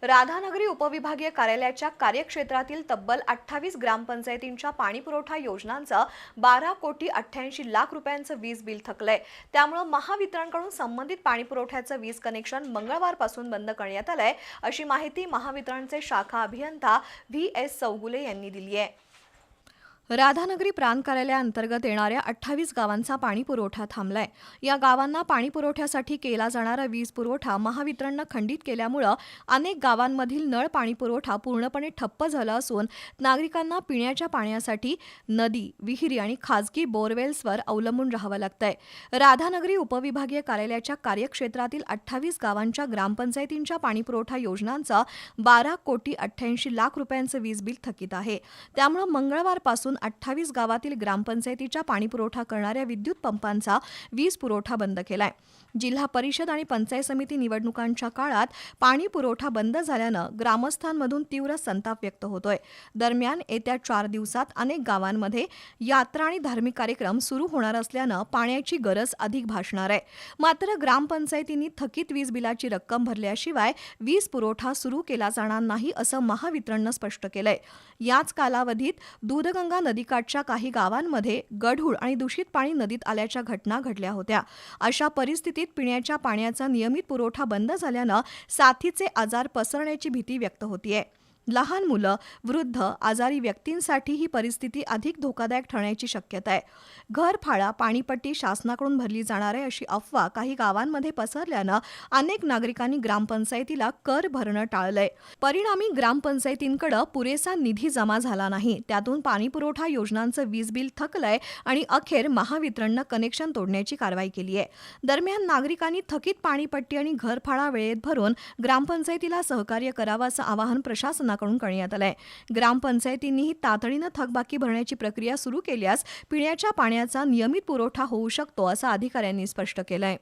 राधानगरी उपविभागीय कार्यालयाच्या कार्यक्षेत्रातील तब्बल 28 ग्रामपंचायतींच्या पाणीपुरवठा योजनांचं 12,88,00,000 रुपयांचं वीज बिल थकलंय। त्यामुळे महावितरणकडून संबंधित पाणीपुरवठ्याचं वीज कनेक्शन मंगळवारपासून बंद करण्यात आलंय, अशी माहिती महावितरणचे शाखा अभियंता व्ही.एस. चौगुले यांनी दिली आहे। राधानगरी प्रांत कार्यालयाअंतर्गत येणाऱ्या 28 गावांचा पाणीपुरवठा थांबलाय। या गावांना पाणीपुरवठ्यासाठी केला जाणारा वीज पुरवठा महावितरणनं खंडित केल्यामुळे अनेक गावांमधील नळ पाणीपुरवठा पूर्णपणे ठप्प झाला असून नागरिकांना पिण्याच्या पाण्यासाठी नदी, विहिरी आणि खासगी बोरवेल्सवर अवलंबून राहावं लागतंय। राधानगरी उपविभागीय कार्यालयाच्या कार्यक्षेत्रातील 28 गावांच्या ग्रामपंचायतींच्या पाणीपुरवठा योजनांचं 12,88,00,000 रुपयांचं वीज बिल थकीत आहे। त्यामुळे मंगळवारपासून 28 गावातील ग्रामपंचायतीच्या पाणीपुरवठा करणाऱ्या विद्युत पंपांचा वीज पुरवठा बंद केलाय। जिल्हा परिषद आणि पंचायत समिती निवडणुकांच्या काळात पाणी पुरवठा बंद झाल्यानं ग्रामस्थांमधून तीव्र संताप व्यक्त होतोय। दरम्यान येत्या 4 दिवसात अनेक गावांमध्ये यात्रा आणि धार्मिक कार्यक्रम सुरू होणार असल्यानं पाण्याची गरज अधिक भासणार आहे। मात्र ग्रामपंचायतींनी थकीत वीज बिलाची रक्कम भरल्याशिवाय वीज पुरवठा सुरू केला जाणार नाही, असं महावितरणनं स्पष्ट केलंय। याच कालावधीत दूधगंगा नदीकाठच्या काही गावांमध्ये गढूळ आणि दूषित पाणी नदीत आल्याच्या घटना घडल्या होत्या। अशा परिस्थितीत पिण्याच्या पाण्याचा नियमित पुरवठा बंद झाल्यानं साथीचे आजार पसरण्याची भीती व्यक्त होतीये। लहान मुलं, वृद्ध, आजारी व्यक्तींसाठी ही परिस्थिती अधिक धोकादायक ठरण्याची शक्यता आहे। घरफाळा पाणीपट्टी शासनाकडून भरली जाणार आहे अशी अफवा काही गावांमध्ये पसरल्यानं अनेक नागरिकांनी ग्रामपंचायतीला कर भरणं टाळलंय। परिणामी ग्रामपंचायतींकडे पुरेसा निधी जमा झाला नाही, त्यातून पाणीपुरवठा योजनांचं वीज बिल थकलंय आणि अखेर महावितरणनं कनेक्शन तोडण्याची कारवाई केली आहे। दरम्यान नागरिकांनी थकीत पाणीपट्टी आणि घरफाळा वेळेत भरून ग्रामपंचायतीला सहकार्य करावं असं आवाहन प्रशासनाकडून करण्यात आलंय। ग्रामपंचायतींनीही तातडीनं थकबाकी भरण्याची प्रक्रिया सुरू केल्यास पिण्याच्या पाण्याचा नियमित पुरवठा होऊ शकतो, असं अधिकाऱ्यांनी स्पष्ट केलंय।